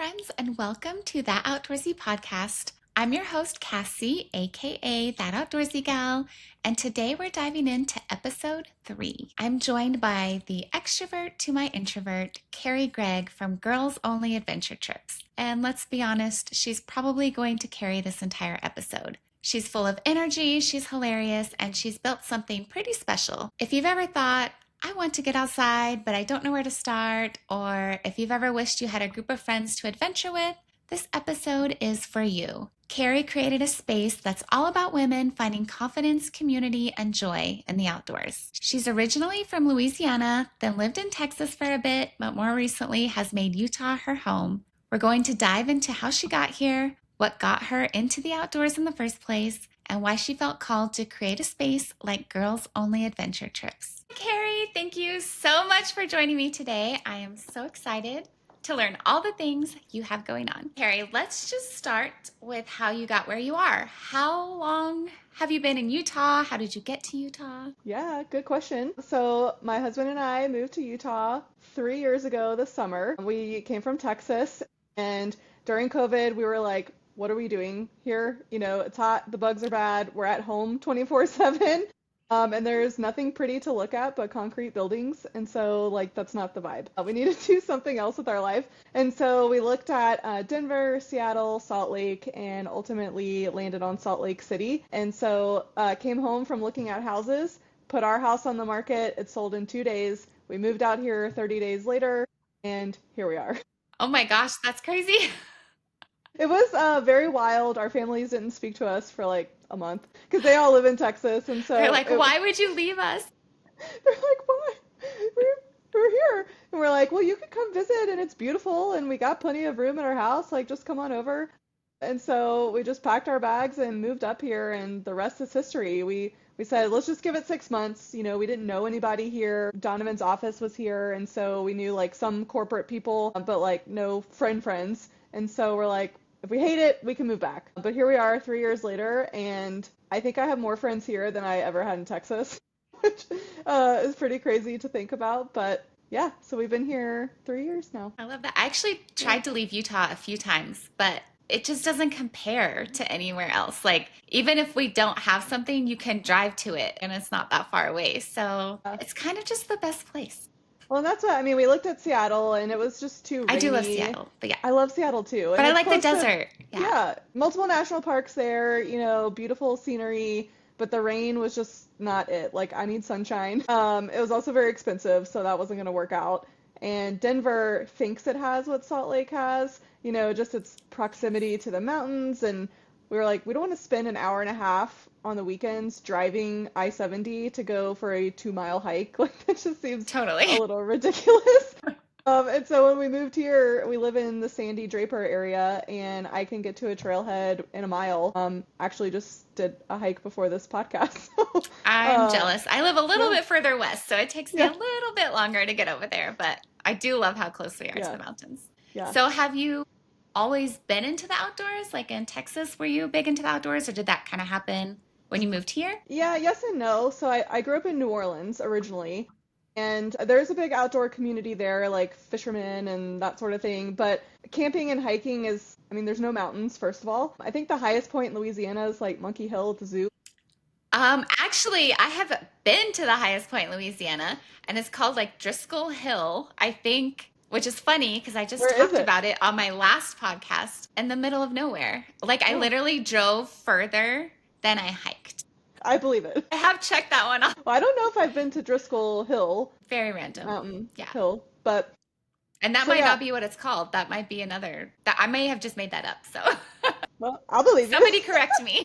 friends, and welcome to That Outdoorsy Podcast. I'm your host, Cassie, aka That Outdoorsy Gal, and today we're diving into episode 3. I'm joined by the extrovert to my introvert, Carrie Gregg from Girls Only Adventure Trips. And let's be honest, she's probably going to carry this entire episode. She's full of energy, she's hilarious, and she's built something pretty special. If you've ever thought, I want to get outside, but I don't know where to start, or if you've ever wished you had a group of friends to adventure with, this episode is for you. Carrie created a space that's all about women finding confidence, community, and joy in the outdoors. She's originally from Louisiana, then lived in Texas for a bit, but more recently has made Utah her home. We're going to dive into how she got here, what got her into the outdoors in the first place, and why she felt called to create a space like Girls Only Adventure Trips. Carrie, thank you so much for joining me today. I am so excited to learn all the things you have going on. Carrie, let's just start with how you got where you are. How long have you been in Utah? How did you get to Utah? Yeah, good question. So my husband and I moved to Utah 3 years ago this summer. We came from Texas, and during COVID, we were like, what are we doing here? You know, it's hot, the bugs are bad, we're at home 24/7. And there's nothing pretty to look at but concrete buildings. And so, like, that's not the vibe. We need to do something else with our life. And so we looked at Denver, Seattle, Salt Lake, and ultimately landed on Salt Lake City. And so came home from looking at houses, put our house on the market. It sold in 2 days. We moved out here 30 days later, and here we are. Oh my gosh, that's crazy. It was very wild. Our families didn't speak to us for like a month because they all live in Texas, and so They're like, why would you leave us? they're like, why? We're here, and we're like, well, you could come visit, and it's beautiful, and we got plenty of room in our house. Like, just come on over. And so we just packed our bags and moved up here, and the rest is history. We said, let's just give it 6 months. You know, we didn't know anybody here. Donovan's office was here, and so we knew like some corporate people, but like no friends. And so we're like, if we hate it, we can move back. But here we are 3 years later, and I think I have more friends here than I ever had in Texas, which is pretty crazy to think about. But yeah, so we've been here 3 years now. I love that. I actually tried to leave Utah a few times, but it just doesn't compare to anywhere else. Like, even if we don't have something, you can drive to it and it's not that far away. So it's kind of just the best place. Well, and that's what I mean. We looked at Seattle, and it was just too rainy. I do love Seattle, but yeah. I love Seattle too. But I like the desert. Yeah, multiple national parks there, you know, beautiful scenery, but the rain was just not it. Like, I need sunshine. It was also very expensive, so that wasn't going to work out. And Denver thinks it has what Salt Lake has, you know, just its proximity to the mountains. And we were like, we don't want to spend an hour and a half on the weekends driving I-70 to go for a 2-mile hike. Like, that just seems totally a little ridiculous. And so when we moved here, we live in the Sandy Draper area, and I can get to a trailhead in a mile. Actually just did a hike before this podcast. So, I'm jealous. I live a little bit further west, so it takes me a little bit longer to get over there, but I do love how close we are to the mountains. Yeah. So have you always been into the outdoors? Like in Texas, were you big into the outdoors, or did that kind of happen when you moved here? Yeah, yes and no. So I grew up in New Orleans originally. And there's a big outdoor community there, like fishermen and that sort of thing. But camping and hiking is, I mean, there's no mountains, first of all. I think the highest point in Louisiana is like Monkey Hill at the zoo. Actually, I have been to the highest point in Louisiana, and it's called like Driscoll Hill, I think, which is funny because I just talked about it on my last podcast, in the middle of nowhere. Like, I literally drove further than I hiked. I believe it. I have checked that one off. Well, I don't know if I've been to Driscoll Hill. Very random. Mountain Hill, but... And that might not be what it's called. That might be another... I may have just made that up, so... Well, I'll believe you. Somebody correct me.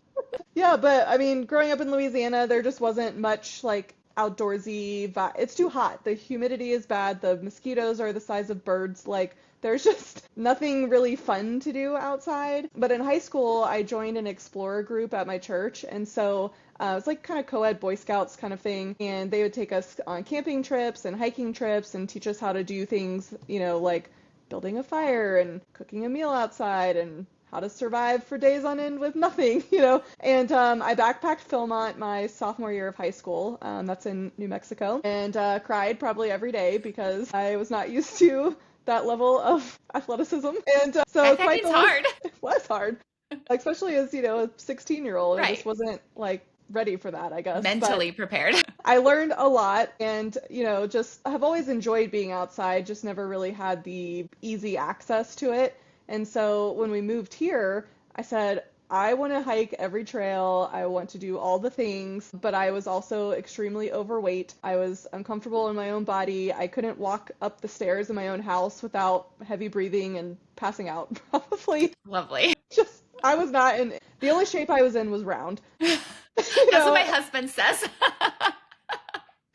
Yeah, but, I mean, growing up in Louisiana, there just wasn't much, like, outdoorsy vibe. It's too hot. The humidity is bad. The mosquitoes are the size of birds. Like, there's just nothing really fun to do outside. But in high school, I joined an explorer group at my church, and so... it was like kind of co-ed Boy Scouts kind of thing, and they would take us on camping trips and hiking trips and teach us how to do things, you know, like building a fire and cooking a meal outside and how to survive for days on end with nothing, you know. And I backpacked Philmont my sophomore year of high school. That's in New Mexico, and cried probably every day because I was not used to that level of athleticism. And I so think quite it's the hard. it was hard, especially as, a 16-year-old. I just Right. wasn't like ready for that, I guess. But Mentally prepared. I learned a lot and, just have always enjoyed being outside, just never really had the easy access to it. And so when we moved here, I said, I want to hike every trail. I want to do all the things, but I was also extremely overweight. I was uncomfortable in my own body. I couldn't walk up the stairs in my own house without heavy breathing and passing out, probably. Lovely. Just, I was not in, the only shape I was in was round. You That's what know, my husband says.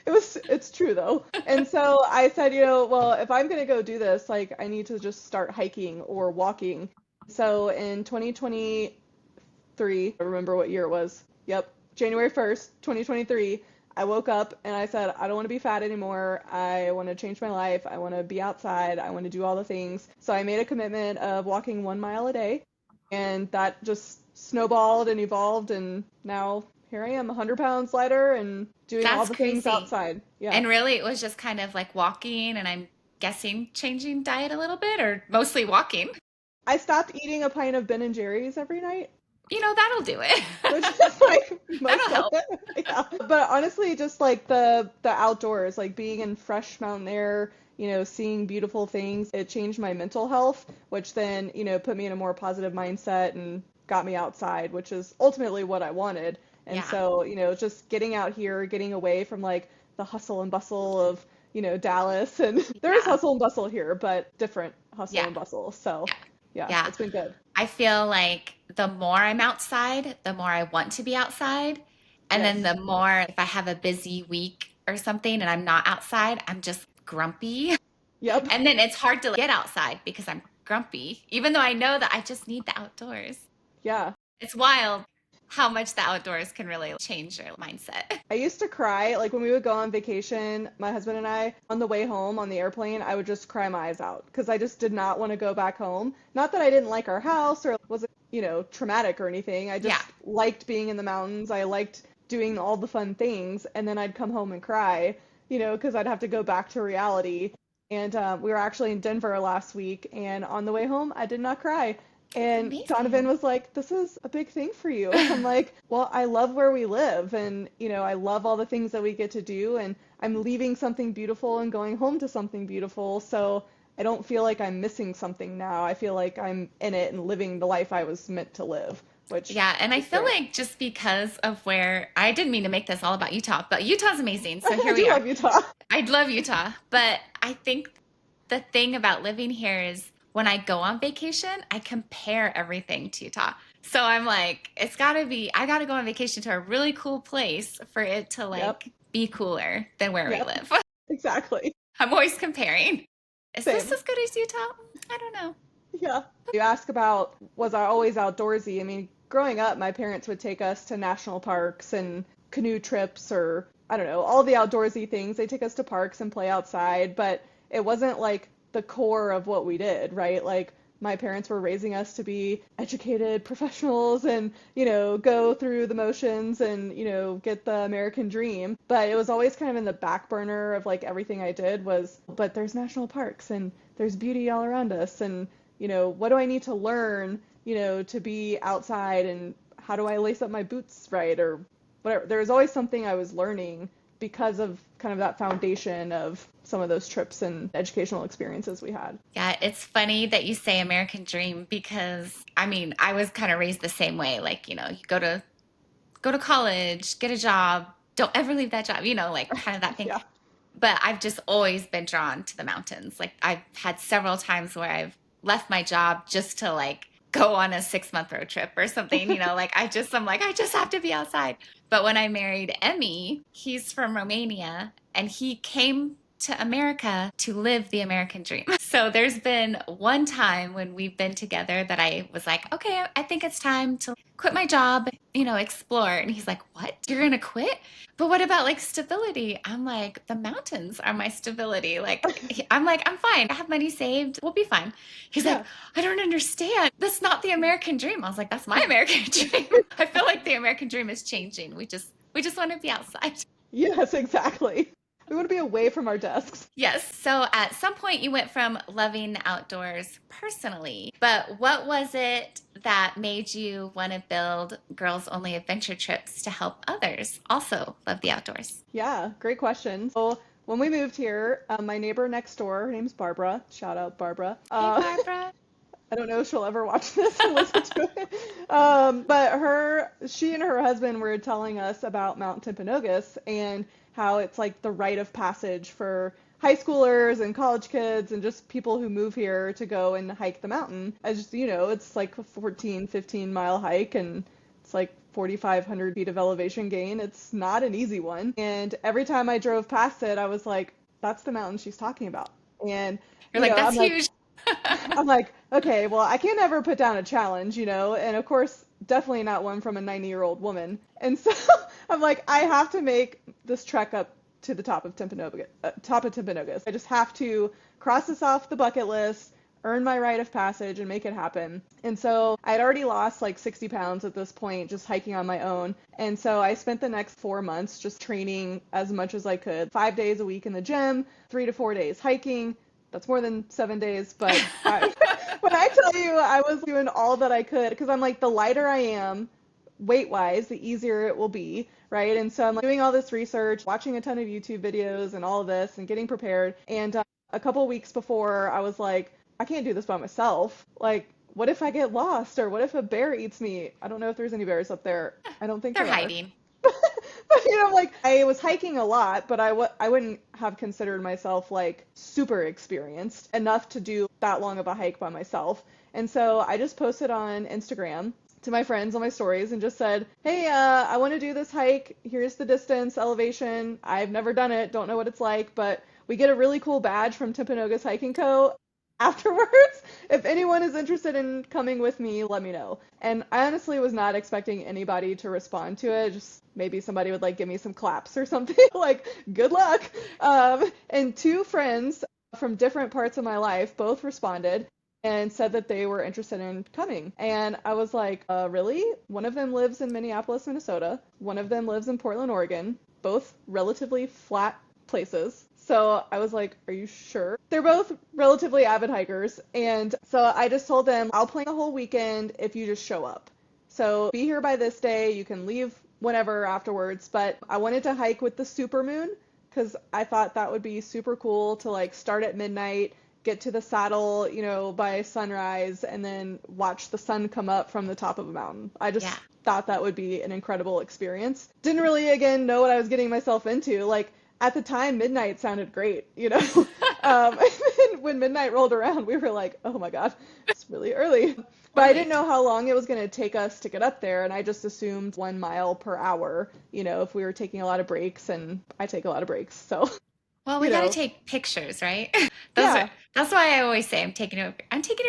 it's true though. And so I said, well, if I'm going to go do this, like I need to just start hiking or walking. So in 2023, I remember what year it was. Yep, January 1st, 2023, I woke up and I said, I don't want to be fat anymore. I want to change my life. I want to be outside. I want to do all the things. So I made a commitment of walking 1 mile a day. And that just snowballed and evolved. And now here I am, 100 pounds lighter and doing all That's the things crazy. outside. Yeah. And really, it was just kind of like walking, and I'm guessing changing diet a little bit, or mostly walking. I stopped eating a pint of Ben and Jerry's every night, That'll do it. which is like That'll most of help. it. Yeah. But honestly, just like the outdoors, like being in fresh mountain air, seeing beautiful things, it changed my mental health, which then, put me in a more positive mindset and got me outside, which is ultimately what I wanted. And Yeah. so, just getting out here, getting away from like the hustle and bustle of, Dallas, and there is Yeah. hustle and bustle here, but different hustle Yeah. and bustle. So, Yeah. yeah, Yeah. it's been good. I feel like the more I'm outside, the more I want to be outside. And then Yes. the more, if I have a busy week or something and I'm not outside, I'm just grumpy. Yep. And then it's hard to get outside because I'm grumpy, even though I know that I just need the outdoors. Yeah. It's wild how much the outdoors can really change your mindset. I used to cry, like when we would go on vacation, my husband and I, on the way home on the airplane, I would just cry my eyes out because I just did not want to go back home. Not that I didn't like our house or was it, traumatic or anything. I Yeah. just liked being in the mountains. I liked doing all the fun things. And then I'd come home and cry, because I'd have to go back to reality. And we were actually in Denver last week, and on the way home, I did not cry. It's And Donovan amazing. was like, "This is a big thing for you." I'm like, "Well, I love where we live, and I love all the things that we get to do, and I'm leaving something beautiful and going home to something beautiful. So I don't feel like I'm missing something now. I feel like I'm in it and living the life I was meant to live, which Yeah, and I is feel great." like just because of where I didn't mean to make this all about Utah, but Utah's amazing. So I here we do are. love Utah. I love Utah, but I think the thing about living here is when I go on vacation, I compare everything to Utah. So I'm like, I got to go on vacation to a really cool place for it to Yep. like be cooler than where we Yep. live. Exactly. I'm always comparing. Is this Same. as good as Utah? I don't know. Yeah. You ask about, was I always outdoorsy? I mean, growing up, my parents would take us to national parks and canoe trips or, I don't know, all the outdoorsy things. They take us to parks and play outside, but it wasn't like the core of what we did, right? Like my parents were raising us to be educated professionals and, go through the motions and, get the American dream. But it was always kind of in the back burner of like everything I did was, but there's national parks and there's beauty all around us. And, what do I need to learn, to be outside and how do I lace up my boots right or whatever. There was always something I was learning because of kind of that foundation of some of those trips and educational experiences we had. Yeah, it's funny that you say American dream because I mean, I was kind of raised the same way. Like, you go to college, get a job, don't ever leave that job, like kind of that thing. Yeah. But I've just always been drawn to the mountains. Like I've had several times where I've left my job just to like go on a 6 month road trip or something, like I'm like, I just have to be outside. But when I married Emmy, he's from Romania and he came to America to live the American dream. So there's been one time when we've been together that I was like, okay, I think it's time to quit my job, explore. And he's like, what? You're going to quit? But what about like stability? I'm like, the mountains are my stability. I'm like, I'm fine. I have money saved. We'll be fine. He's like, Yeah. I don't understand. That's not the American dream. I was like, that's my American dream. I feel like the American dream is changing. We just want to be outside. Yes, exactly. We want to be away from our desks. Yes. So at some point you went from loving the outdoors personally, but what was it that made you want to build girls only adventure trips to help others also love the outdoors? Yeah, great question. So when we moved here, my neighbor next door, her name's Barbara. Shout out, Barbara. Hey, Barbara. I don't know if she'll ever watch this or listen to it. But she and her husband were telling us about Mount Timpanogos and how it's like the rite of passage for high schoolers and college kids and just people who move here to go and hike the mountain. As you know, it's like a 14, 15-mile hike and it's like 4,500 feet of elevation gain. It's not an easy one. And every time I drove past it, I was like, that's the mountain she's talking about. And You're like, that's I'm like, huge. I'm like, okay, well, I can't ever put down a challenge, and of course, definitely not one from a 90-year-old woman. And so I'm like, I have to make this trek up to the top of Timpanogos. I just have to cross this off the bucket list, earn my rite of passage, and make it happen. And so I'd already lost like 60 pounds at this point, just hiking on my own. And so I spent the next 4 months just training as much as I could, 5 days a week in the gym, 3 to 4 days hiking. That's more than 7 days, but when I tell you I was doing all that I could, because I'm like, the lighter I am, weight-wise, the easier it will be, right? And so I'm like doing all this research, watching a ton of YouTube videos and all of this and getting prepared. And a couple weeks before, I was like, I can't do this by myself. Like, what if I get lost? Or what if a bear eats me? I don't know if there's any bears up there. I don't think They're there are. hiding. But like I was hiking a lot, but I wouldn't have considered myself like super experienced enough to do that long of a hike by myself. And so I just posted on Instagram to my friends on my stories and just said, hey, I want to do this hike. Here's the distance, elevation. I've never done it, don't know what it's like, but we get a really cool badge from Timpanogos Hiking Co. afterwards. If anyone is interested in coming with me, let me know. And I honestly was not expecting anybody to respond to it. Just maybe somebody would like give me some claps or something. Like, good luck. And two friends from different parts of my life both responded and said that they were interested in coming. And I was like, really? One of them lives in Minneapolis, Minnesota. One of them lives in Portland, Oregon. Both relatively flat places. So I was like, are you sure? They're both relatively avid hikers. And so I just told them, I'll plan the whole weekend if you just show up. So be here by this day. You can leave whenever afterwards. But I wanted to hike with the supermoon because I thought that would be super cool to like start at midnight, get to the saddle, by sunrise, and then watch the sun come up from the top of a mountain. I just thought that would be an incredible experience. Didn't really, again, know what I was getting myself into. Like, at the time, midnight sounded great, And then when midnight rolled around, we were like, oh my God, it's really early. But I didn't know how long it was going to take us to get up there, and I just assumed 1 mile per hour, if we were taking a lot of breaks, and I take a lot of breaks, so. Well, we got to take pictures, right? That's why I always say I'm taking a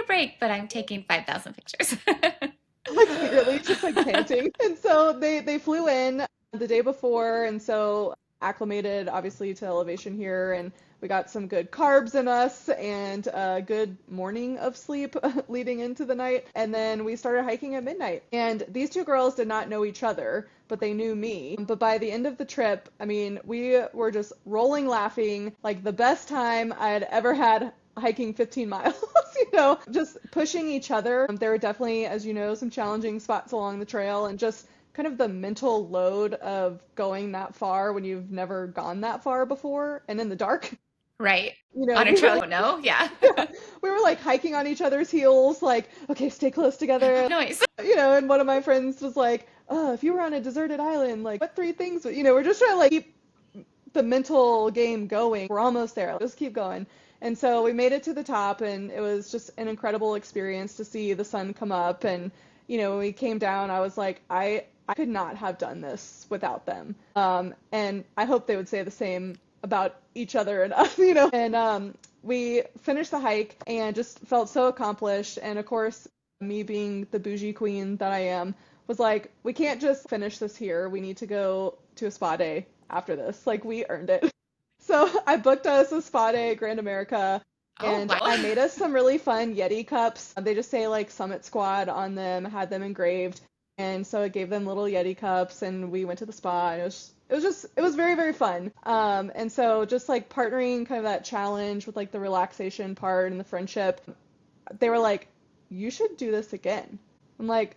break, but I'm taking 5,000 pictures. Like literally just like panting. And so they flew in the day before, and so acclimated obviously to elevation here, and we got some good carbs in us and a good morning of sleep leading into the night. And then we started hiking at midnight. And these two girls did not know each other, but they knew me. But by the end of the trip, I mean, we were just rolling laughing, like the best time I'd ever had hiking 15 miles, just pushing each other. There were definitely, as you know, some challenging spots along the trail, and just kind of the mental load of going that far when you've never gone that far before and in the dark. Right. On a trail, no? Yeah. We were like hiking on each other's heels, like, okay, stay close together. Nice. And one of my friends was like, oh, if you were on a deserted island, like, what 3 things would, we're just trying to like keep the mental game going. We're almost there. Let's just keep going. And so we made it to the top, and it was just an incredible experience to see the sun come up. And, when we came down, I was like, I could not have done this without them. And I hope they would say the same about each other and us, And we finished the hike and just felt so accomplished. And of course, me being the bougie queen that I am, was like, we can't just finish this here. We need to go to a spa day after this. Like, we earned it. So I booked us a spa day at Grand America, and I made us some really fun Yeti cups. They just say like Summit Squad on them, had them engraved. And so I gave them little Yeti cups, and we went to the spa, and it was it was very, very fun. And so just like partnering kind of that challenge with like the relaxation part and the friendship, they were like, you should do this again. I'm like,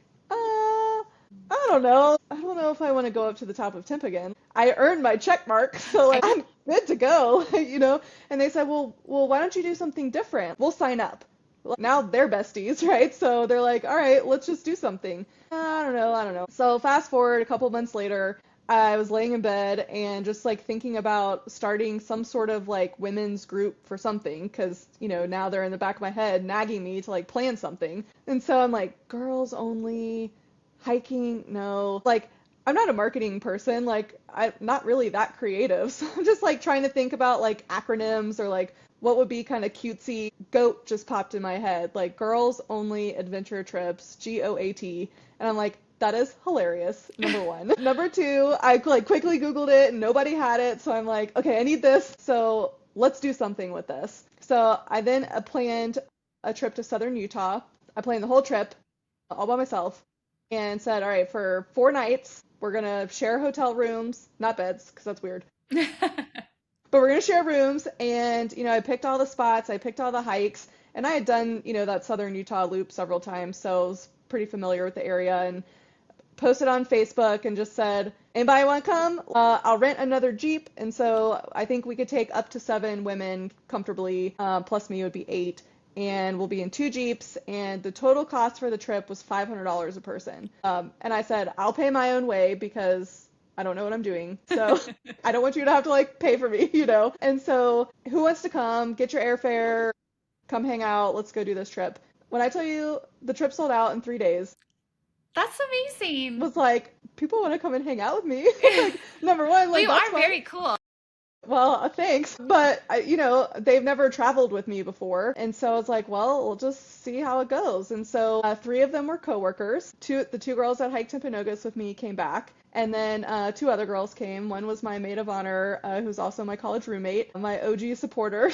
I don't know. I don't know if I want to go up to the top of temp again. I earned my check mark, so like I'm good to go, you know? And they said, well, why don't you do something different? We'll sign up. Well, now they're besties, right? So they're like, all right, let's just do something. I don't know. So fast forward a couple months later, I was laying in bed and just like thinking about starting some sort of like women's group for something because, you know, now they're in the back of my head nagging me to like plan something. And so I'm like, girls only, hiking, no. Like, I'm not a marketing person. Like, I'm not really that creative. So I'm just like trying to think about like acronyms or like what would be kind of cutesy. GOAT just popped in my head, like girls only adventure trips, GOAT. And I'm like, that is hilarious, number one. Number two, I like quickly Googled it and nobody had it. So I'm like, okay, I need this. So let's do something with this. So I then planned a trip to southern Utah. I planned the whole trip all by myself and said, all right, for 4 nights, we're going to share hotel rooms, not beds, because that's weird. But we're going to share rooms. And, you know, I picked all the spots, I picked all the hikes, and I had done, you know, that southern Utah loop several times. So I was pretty familiar with the area and posted on Facebook and just said, anybody want to come? I'll rent another Jeep. And so I think we could take up to 7 women comfortably, plus me would be 8. And we'll be in 2 Jeeps, and the total cost for the trip was $500 a person. And I said, I'll pay my own way because I don't know what I'm doing. So I don't want you to have to like pay for me, you know? And so who wants to come? Get your airfare, come hang out. Let's go do this trip. When I tell you the trip sold out in 3 days, That's amazing. was like, people want to come and hang out with me. Like, number one, like, You that's are fun. very cool. Well, thanks. But, you know, they've never traveled with me before. And so I was like, well, we'll just see how it goes. And so 3 of them were coworkers. The 2 girls that hiked Timpanogos with me came back. And then 2 other girls came. One was my maid of honor, who's also my college roommate, my OG supporter.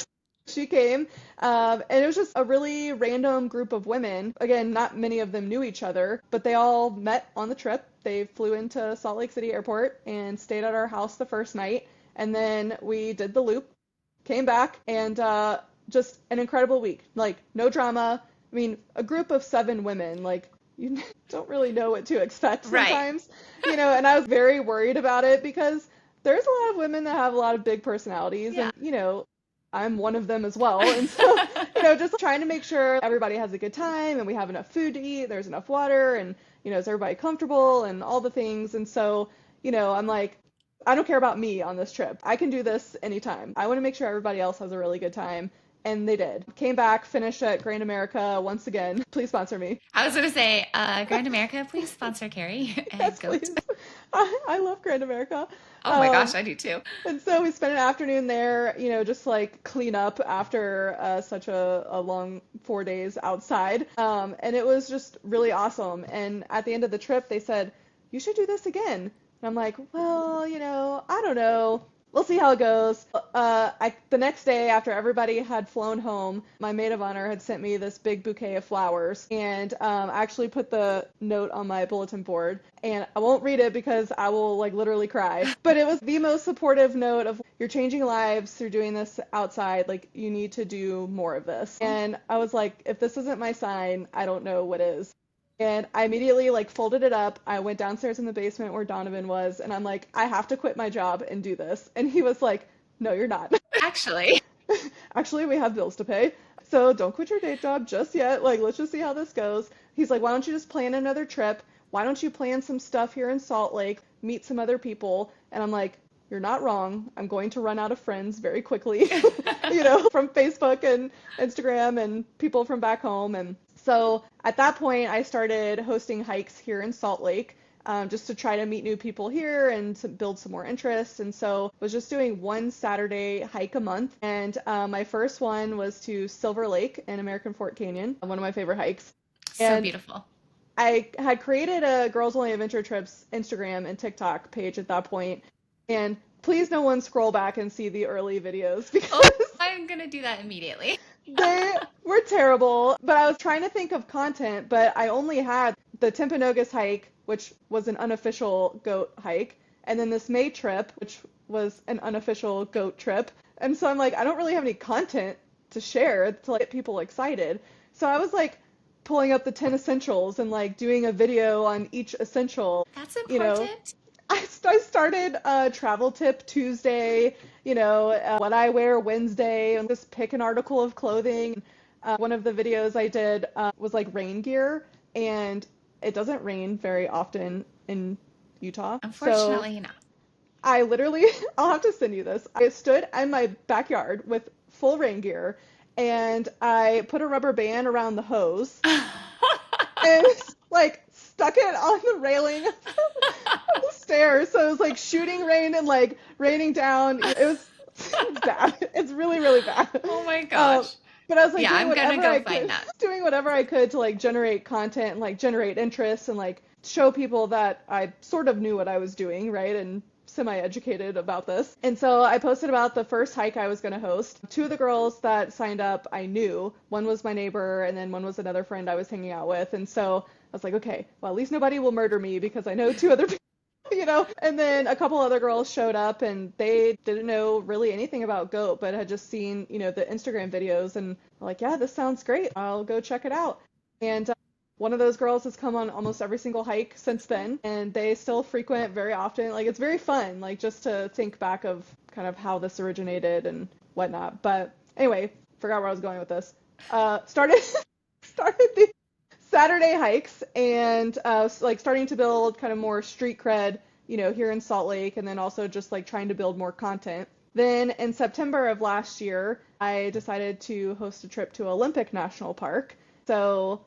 She came, and it was just a really random group of women. Again, not many of them knew each other, but they all met on the trip. They flew into Salt Lake City Airport and stayed at our house the first night. And then we did the loop, came back, and just an incredible week. Like, no drama. I mean, a group of 7 women, like, you don't really know what to expect sometimes. Right. You know, and I was very worried about it because there's a lot of women that have a lot of big personalities. Yeah. And, you know, I'm one of them as well. And so, you know, just trying to make sure everybody has a good time and we have enough food to eat, there's enough water, and, you know, is everybody comfortable and all the things. And so, you know, I'm like, I don't care about me on this trip. I can do this anytime. I want to make sure everybody else has a really good time. And they did. Came back, finished at Grand America once again. Please sponsor me. I was going to say, Grand America, please sponsor Carrie. And yes, please. I love Grand America. Oh my gosh, I do too. And so we spent an afternoon there, you know, just like clean up after such a long 4 days outside. And it was just really awesome. And at the end of the trip, they said, you should do this again. And I'm like, well, you know, I don't know. We'll see how it goes. The next day, after everybody had flown home, my maid of honor had sent me this big bouquet of flowers, and I actually put the note on my bulletin board, and I won't read it because I will like literally cry. But it was the most supportive note of, you're changing lives through doing this outside. Like, you need to do more of this. And I was like, if this isn't my sign, I don't know what is. And I immediately like folded it up. I went downstairs in the basement where Donovan was, and I'm like, I have to quit my job and do this. And he was like, no, you're not. Actually, we have bills to pay. So don't quit your day job just yet. Like, let's just see how this goes. He's like, why don't you just plan another trip? Why don't you plan some stuff here in Salt Lake, meet some other people? And I'm like, you're not wrong. I'm going to run out of friends very quickly, you know, from Facebook and Instagram and people from back home. And so at that point, I started hosting hikes here in Salt Lake, just to try to meet new people here and to build some more interest. And so I was just doing 1 Saturday hike a month. And my first one was to Silver Lake in American Fort Canyon, one of my favorite hikes. So beautiful. I had created a Girls Only Adventure Trips Instagram and TikTok page at that point. And please no one scroll back and see the early videos because I'm going to do that immediately. They were terrible, but I was trying to think of content, but I only had the Timpanogos hike, which was an unofficial goat hike, and then this May trip, which was an unofficial goat trip. And so I'm like, I don't really have any content to share to like, get people excited. So I was like pulling up the 10 essentials and like doing a video on each essential. That's You know, important. I started travel tip Tuesday, what I wear Wednesday, and just pick an article of clothing. One of the videos I did was like rain gear, and it doesn't rain very often in Utah. So Unfortunately not. I literally, I'll have to send you this. I stood in my backyard with full rain gear, and I put a rubber band around the hose and like stuck it on the railing of the stairs. So it was like shooting rain and like raining down. It was bad. It's really, really bad. Oh my gosh. But I was like Yeah, doing I'm gonna whatever go I find could, that. doing whatever I could to like generate content and like generate interest and like show people that I sort of knew what I was doing, right? And semi-educated about this. And so I posted about the first hike I was going to host. Two of the girls that signed up I knew. One was my neighbor, and then one was another friend I was hanging out with. And so I was like, okay, well, at least nobody will murder me because I know two other people. And then a couple other girls showed up, and they didn't know really anything about goat, but had just seen, the Instagram videos, and were like, yeah, this sounds great. I'll go check it out. And one of those girls has come on almost every single hike since then, and they still frequent very often. Like, it's very fun, like, just to think back of kind of how this originated and whatnot. But anyway, forgot where I was going with this. Started the Saturday hikes and like starting to build kind of more street cred, here in Salt Lake, and then also just like trying to build more content. Then in September of last year, I decided to host a trip to Olympic National Park. So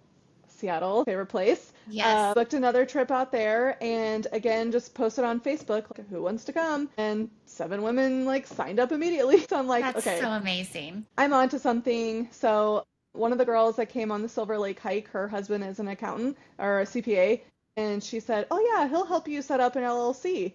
Seattle, favorite place. Yes. Booked another trip out there, and again, just posted on Facebook, like, who wants to come? And 7 women like signed up immediately. So I'm like, That's okay, so amazing. I'm onto something. So one of the girls that came on the Silver Lake hike, her husband is an accountant or a CPA, and she said, oh yeah, he'll help you set up an LLC.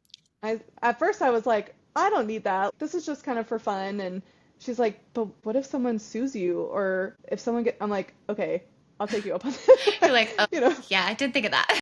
At first I was like, I don't need that. This is just kind of for fun. And she's like, but what if someone sues you? Or if someone I'm like, okay, I'll take you up on it. You're like, oh, yeah, I did think of that.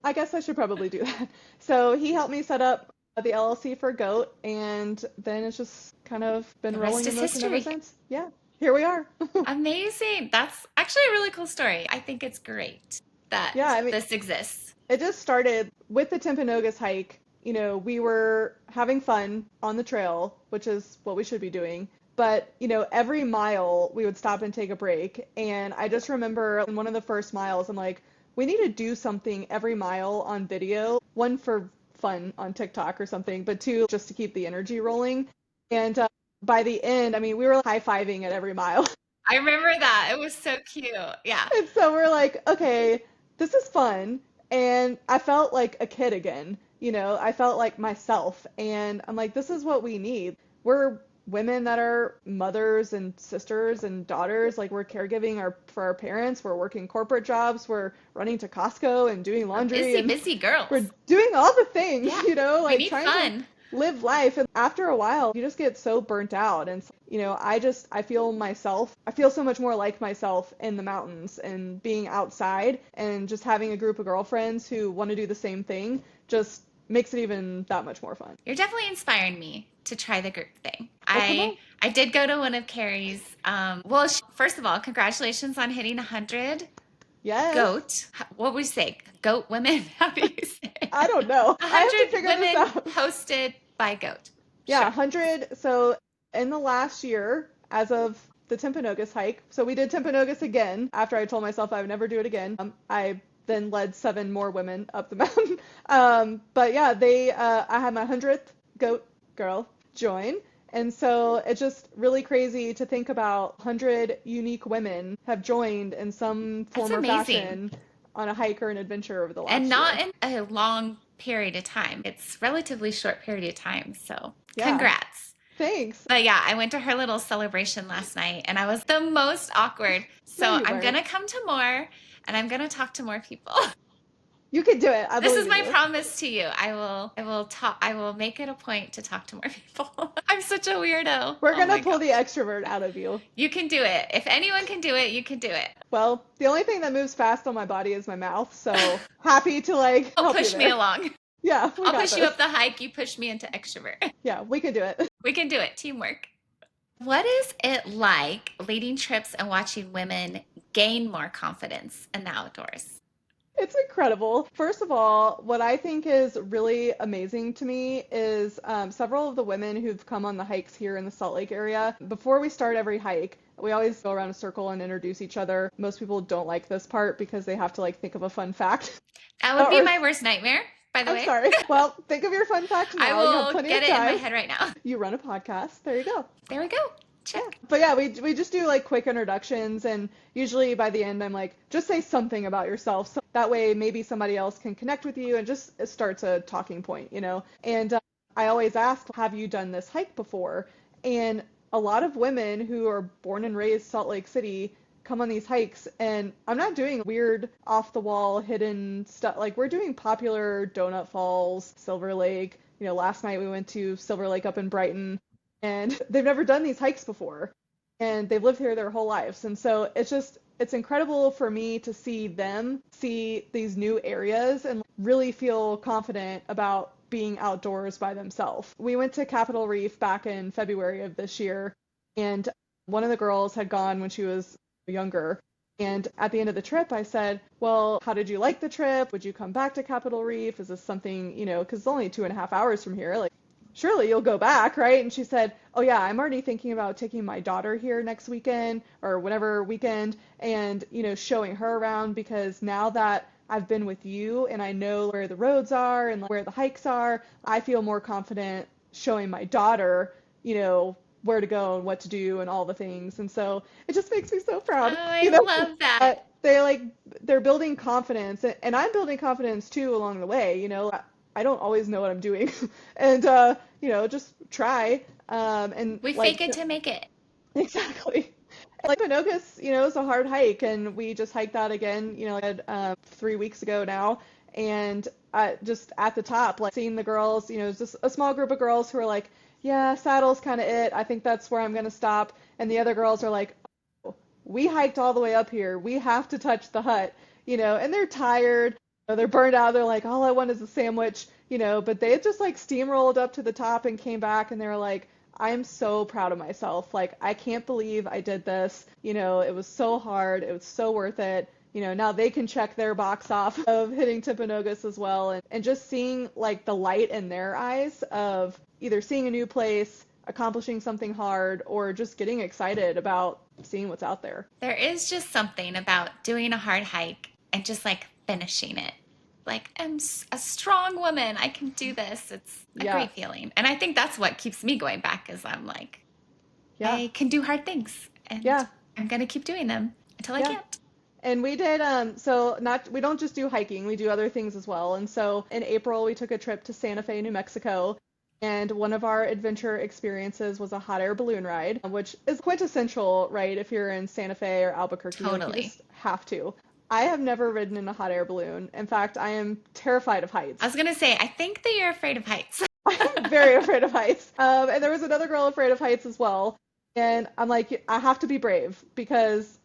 I guess I should probably do that. So he helped me set up the LLC for GOAT, and then it's just kind of been The rolling rest in is motion ever history. since. Yeah, here we are. Amazing. That's actually a really cool story. I think it's great that Yeah, I mean, this exists. it just started with the Timpanogos hike. We were having fun on the trail, which is what we should be doing. But, every mile we would stop and take a break. And I just remember in one of the first miles, I'm like, we need to do something every mile on video. One, for fun on TikTok or something, but two, just to keep the energy rolling. And by the end, I mean, we were high-fiving at every mile. I remember that. It was so cute. Yeah. And so we're like, okay, this is fun. And I felt like a kid again. I felt like myself. And I'm like, this is what we need. We're women that are mothers and sisters and daughters. Like, we're caregiving for our parents. We're working corporate jobs. We're running to Costco and doing laundry. Busy, And busy girls. we're doing all the things, Yeah. We like need trying fun. to live life. And after a while, you just get so burnt out. And, I feel so much more like myself in the mountains and being outside, and just having a group of girlfriends who want to do the same thing just makes it even that much more fun. You're definitely inspiring me to try the group thing. Well, I did go to one of Carrie's. Well, first of all, congratulations on hitting 100 Yes. goat. What would you say? Goat women? How do you say it? I don't know. I have to 100 figure women this out. hosted by goat. Yeah, Sure. 100. So in the last year, as of the Timpanogos hike, so we did Timpanogos again after I told myself I would never do it again. I then led 7 more women up the mountain. But yeah, I had my 100th goat girl join. And so it's just really crazy to think about 100 unique women have joined in some form or fashion on a hike or an adventure over the last year. And not in a long period of time. It's relatively short period of time. So Yeah. congrats. Thanks. But yeah, I went to her little celebration last night and I was the most awkward. So No, you I'm weren't. going to come to more and I'm going to talk to more people. You could do it. I This is believe my you. promise to you. I will make it a point to talk to more people. I'm such a weirdo. We're Oh going my to pull the gosh. extrovert out of you. You can do it. If anyone can do it, you can do it. Well, the only thing that moves fast on my body is my mouth, so happy to like Oh, help you push me there. along. Yeah, we I'll got push you this. up the hike. You push me into extrovert. Yeah, we can do it. We can do it. Teamwork. What is it like leading trips and watching women gain more confidence in the outdoors? It's incredible. First of all, what I think is really amazing to me is several of the women who've come on the hikes here in the Salt Lake area. Before we start every hike, we always go around a circle and introduce each other. Most people don't like this part because they have to like think of a fun fact. That would be Or my worst nightmare, by the I'm way. sorry. Well, think of your fun fact I now. You have will plenty get of it in my time. head right now. You run a podcast. There you go. There we go. Yeah. Check. But yeah, we just do like quick introductions, and usually by the end I'm like, just say something about yourself. So that way maybe somebody else can connect with you and just it starts a talking point, you know? And I always ask, have you done this hike before? And a lot of women who are born and raised Salt Lake City come on these hikes, and I'm not doing weird off the wall hidden stuff. Like we're doing popular Donut Falls, Silver Lake. You know, last night we went to Silver Lake up in Brighton, and they've never done these hikes before, and they've lived here their whole lives. And so it's incredible for me to see them see these new areas and really feel confident about being outdoors by themselves. We went to Capitol Reef back in February of this year, and one of the girls had gone when she was younger. And at the end of the trip, I said, well, how did you like the trip? Would you come back to Capitol Reef? Is this something, you know, because it's only 2.5 hours from here. Like, surely you'll go back, right? And she said, oh yeah, I'm already thinking about taking my daughter here next weekend or whatever weekend and, you know, showing her around because now that I've been with you and I know where the roads are and where the hikes are, I feel more confident showing my daughter, you know, where to go and what to do and all the things. And so it just makes me so proud, Oh, I you know, love that. that they're building confidence and I'm building confidence too along the way, you know. I don't always know what I'm doing and you know, just try and We like fake it to make it. exactly. Like Panogas, you know, is a hard hike, and we just hiked that again, you know, like 3 weeks ago now, and just at the top, like seeing the girls, you know, it's just a small group of girls who are like, yeah, saddle's kind of it. I think that's where I'm gonna stop, and the other girls are like, oh, we hiked all the way up here. We have to touch the hut, you know, and they're tired, or they're burned out. They're like, all I want is a sandwich, you know, but they had just like steamrolled up to the top and came back, and they were like, I'm so proud of myself. Like, I can't believe I did this. You know, it was so hard. It was so worth it. You know, now they can check their box off of hitting Timpanogos as well. And just seeing like the light in their eyes of either seeing a new place, accomplishing something hard, or just getting excited about seeing what's out there. There is just something about doing a hard hike and just like finishing it. Like, I'm a strong woman. I can do this. It's a Yeah. great feeling. And I think that's what keeps me going back is I'm like, Yeah. I can do hard things and Yeah. I'm going to keep doing them until I Yeah. can't. And we did so not we don't just do hiking, we do other things as well. And so in April we took a trip to Santa Fe, New Mexico, and one of our adventure experiences was a hot air balloon ride, which is quintessential, right? If you're in Santa Fe or Albuquerque, like, Totally. you just have to. I have never ridden in a hot air balloon. In fact, I am terrified of heights. I was going to say, I think that you're afraid of heights. I'm very afraid of heights. And there was another girl afraid of heights as well. And I'm like, I have to be brave because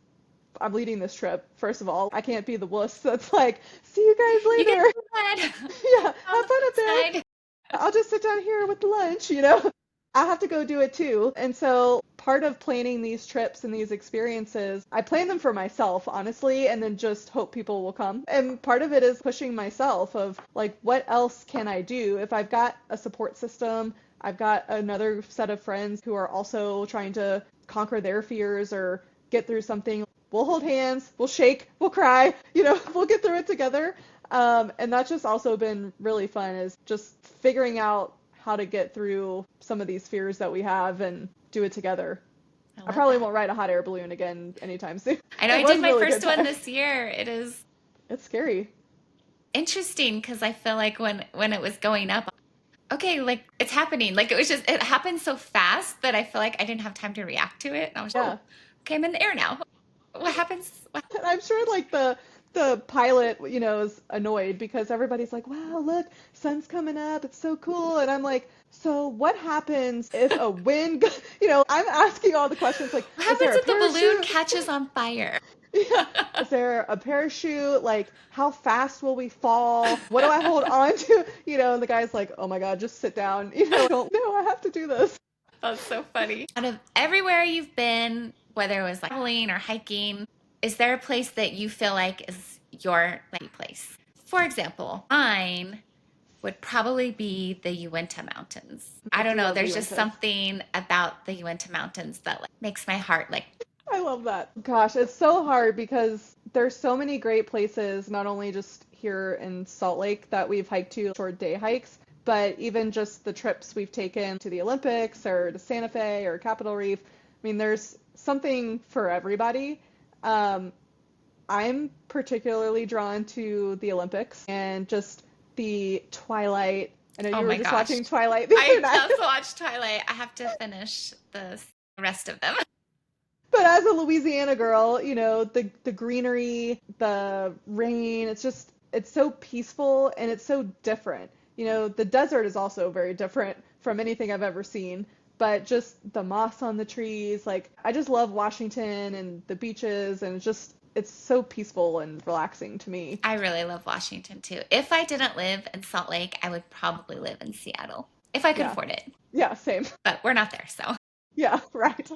I'm leading this trip, first of all. I can't be the wuss that's like, see you guys You later. get ahead. Yeah, On have the fun up there. side. I'll just sit down here with the lunch, you know? I have to go do it too. And so part of planning these trips and these experiences, I plan them for myself, honestly, and then just hope people will come. And part of it is pushing myself of like, what else can I do? If I've got a support system, I've got another set of friends who are also trying to conquer their fears or get through something. We'll hold hands, we'll shake, we'll cry, you know, we'll get through it together. And that's just also been really fun is just figuring out how to get through some of these fears that we have and do it together. I probably won't ride a hot air balloon again anytime soon. I know It I was did my a really first good one time. this year. It is It's scary. interesting because I feel like when it was going up, okay, like it's happening. Like it happened so fast that I feel like I didn't have time to react to it. And I was Yeah. oh, okay, I'm in the air now. What happens? And I'm sure like the pilot, you know, is annoyed because everybody's like, wow, look, sun's coming up. It's so cool. And I'm like, so what happens if a wind, you know, I'm asking all the questions like, What is there happens a if the balloon parachute? catches on fire? Yeah. Is there a parachute? Like, how fast will we fall? What do I hold on to? And the guy's like, oh my God, just sit down. Don't, no, I have to do this. That's so funny. Out of everywhere you've been, whether it was like traveling or hiking, is there a place that you feel like is your lucky place? For example, mine would probably be the Uinta Mountains. I don't know. Love There's just Uintas. something about the Uinta Mountains that like makes my heart like. I love that. Gosh, it's so hard because there's so many great places, not only just here in Salt Lake that we've hiked to short day hikes, but even just the trips we've taken to the Olympics or to Santa Fe or Capitol Reef. I mean, there's something for everybody. I'm particularly drawn to the Olympics and just the Twilight. I know you were just watching Twilight the other night. I just watched Twilight. I have to finish the rest of them. But as a Louisiana girl, the greenery, the rain, it's so peaceful and it's so different. The desert is also very different from anything I've ever seen, but just the moss on the trees, like I just love Washington and the beaches, and it's so peaceful and relaxing to me. I really love Washington too. If I didn't live in Salt Lake, I would probably live in Seattle if I could afford it. Yeah, same. But we're not there, so. Yeah, right.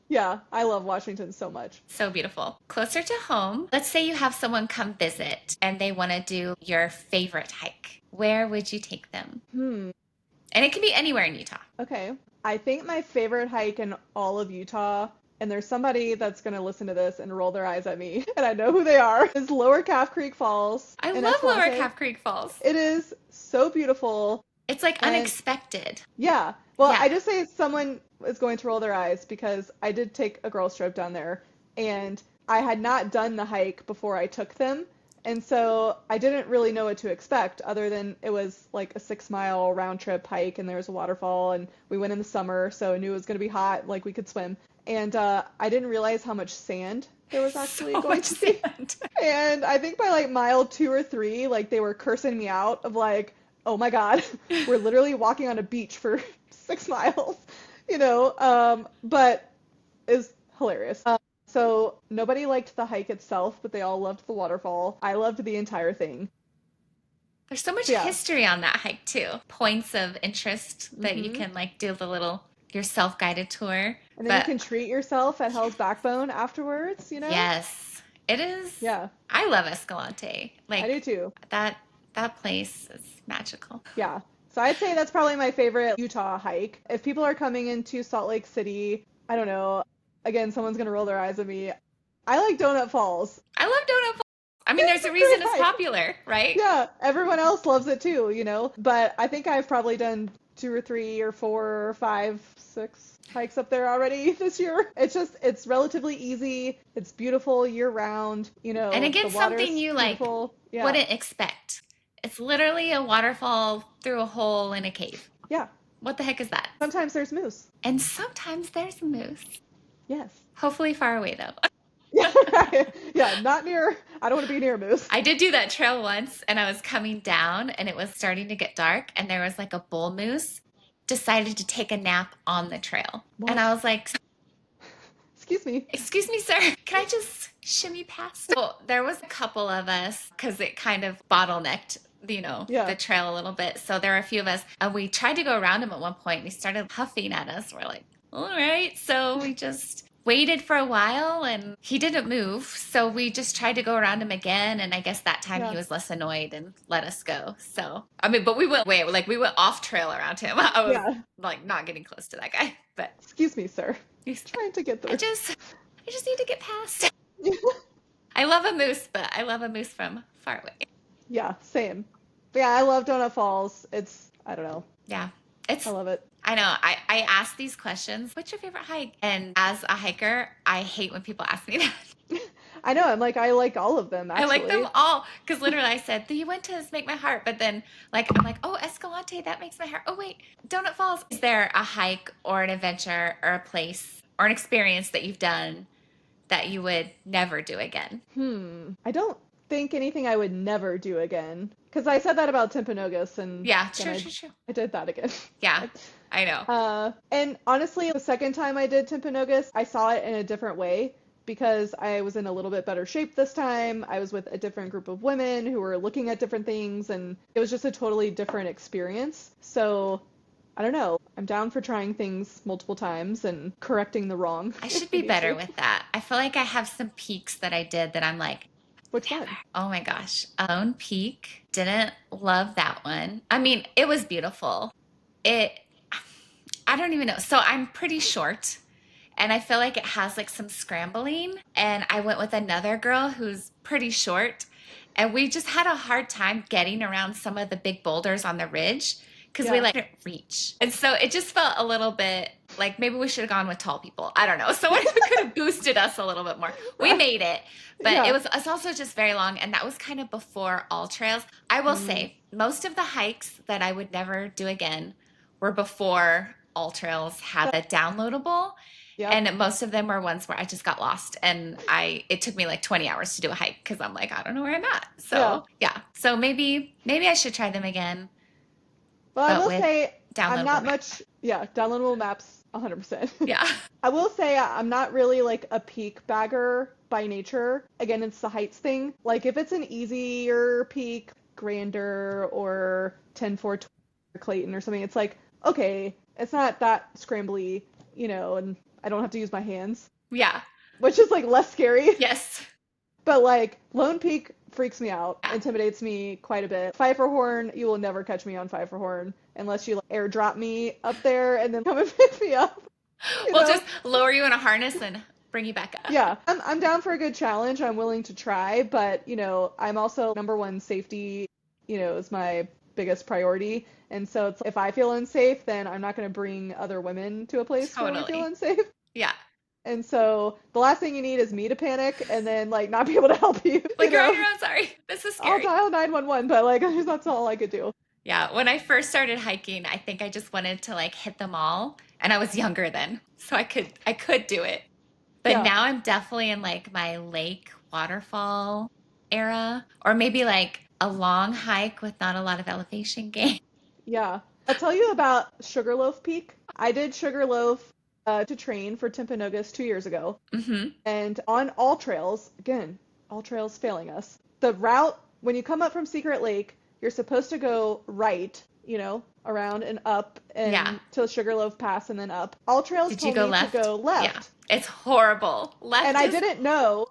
Yeah, I love Washington so much. So beautiful. Closer to home, let's say you have someone come visit and they want to do your favorite hike. Where would you take them? And it can be anywhere in Utah. Okay. I think my favorite hike in all of Utah, and there's somebody that's going to listen to this and roll their eyes at me, and I know who they are, is Lower Calf Creek Falls. I love Lower Calf Creek Falls. It is so beautiful. It's like unexpected. Yeah. Well, I just say someone is going to roll their eyes because I did take a girls trip down there, and I had not done the hike before I took them. And so I didn't really know what to expect other than it was like a 6-mile round trip hike, and there was a waterfall, and we went in the summer, so I knew it was going to be hot, like we could swim. And I didn't realize how much sand there was actually going to be. And I think by like mile 2 or 3, like they were cursing me out of like, oh my God, we're literally walking on a beach for 6 miles, but it's hilarious. So nobody liked the hike itself, but they all loved the waterfall. I loved the entire thing. There's so much history on that hike too. Points of interest that you can like do your self-guided tour. And then you can treat yourself at Hell's Backbone afterwards, Yes, it is. Yeah. I love Escalante. Like, I do too. That place is magical. Yeah. So I'd say that's probably my favorite Utah hike. If people are coming into Salt Lake City, I don't know. Again, someone's going to roll their eyes at me. I like Donut Falls. I love Donut Falls. I mean, there's a reason it's popular, right? Yeah, everyone else loves it too, But I think I've probably done 2 or 3 or 4 or 5, 6 hikes up there already this year. It's relatively easy. It's beautiful year round, And again, something you wouldn't expect. It's literally a waterfall through a hole in a cave. Yeah. What the heck is that? Sometimes there's moose. And sometimes there's moose. Yes. Hopefully far away though. Yeah, right. Yeah, not near. I don't want to be near moose. I did do that trail once, and I was coming down and it was starting to get dark, and there was like a bull moose decided to take a nap on the trail. What? And I was like, excuse me, sir, can I just shimmy past? Well, there was a couple of us because it kind of bottlenecked the trail a little bit. So there were a few of us, and we tried to go around him at one point, and he started huffing at us. We're like, all right. So we just waited for a while, and he didn't move. So we just tried to go around him again. And I guess that time he was less annoyed and let us go. So, I mean, but we went off trail around him. I was like not getting close to that guy, but excuse me, sir. He's trying to get there. I just need to get past. I love a moose, but I love a moose from far away. Yeah, same. But yeah, I love Donut Falls. I don't know. Yeah. I love it. I know. I ask these questions. What's your favorite hike? And as a hiker, I hate when people ask me that. I know. I'm like, I like all of them, actually. I like them all. Because literally I said, the Uintas make my heart. But then I'm like, oh, Escalante, that makes my heart. Oh, wait, Donut Falls. Is there a hike or an adventure or a place or an experience that you've done that you would never do again? I don't think anything I would never do again. Because I said that about Timpanogos, and true. I did that again. Yeah, I know. And honestly, the second time I did Timpanogos, I saw it in a different way because I was in a little bit better shape this time. I was with a different group of women who were looking at different things, and it was just a totally different experience. So I don't know. I'm down for trying things multiple times and correcting the wrong I if should we be need better to. with that. I feel like I have some peaks that I did that I'm like, Which never. one? Oh my gosh. Lone Peak. Didn't love that one. I mean, it was beautiful. It, I don't even know. So I'm pretty short and I feel like it has like some scrambling. And I went with another girl who's pretty short. And we just had a hard time getting around some of the big boulders on the ridge because we Yeah. like couldn't reach. And so it just felt a little bit like maybe we should have gone with tall people. I don't know. Someone who could have boosted us a little bit more. We Right. made it, but Yeah. it's also just very long. And that was kind of before all trails. I will Mm, say most of the hikes that I would never do again were before all trails had a downloadable. yep. And most of them were ones where I just got lost and it took me like 20 hours to do a hike because I'm like, I don't know where I'm at. Yeah. So yeah. So maybe I should try them again, Well, I but will with say I'm downloadable not map. much, yeah, downloadable maps 100%. Yeah. I will say I'm not really like a peak bagger by nature. Again, it's the heights thing. Like if it's an easier peak, Grander or 10-4 Clayton or something, it's like, okay, it's not that scrambly, and I don't have to use my hands, Yeah. which is like less scary. Yes. But like Lone Peak freaks me out, Yeah. intimidates me quite a bit. Pfeiffer Horn, you will never catch me on Pfeiffer Horn unless you like, airdrop me up there and then come and pick me up. You We'll know? just lower you in a harness and bring you back up. Yeah, I'm down for a good challenge. I'm willing to try, but I'm also number one safety, is my biggest priority. And so it's if I feel unsafe, then I'm not going to bring other women to a place where we feel Totally. unsafe. Yeah. And so the last thing you need is me to panic and then like not be able to help you, Like you're on your own. Sorry. This is I'll scary. dial 911, but like that's all I could do. Yeah. When I first started hiking, I think I just wanted to like hit them all. And I was younger then. So I could do it. But Yeah, now I'm definitely in like my lake waterfall era, or maybe like a long hike with not a lot of elevation gain. yeah. I'll tell you about Sugarloaf Peak. I did Sugarloaf to train for Timpanogos 2 years ago. Hmm. And on all trails, again, all trails failing us, the route, when you come up from Secret Lake, you're supposed to go right, around and up Yeah. and to Sugarloaf Pass and then up. All trails Did you told go me to left? go Yeah. left. It's horrible. And Left I is, didn't know.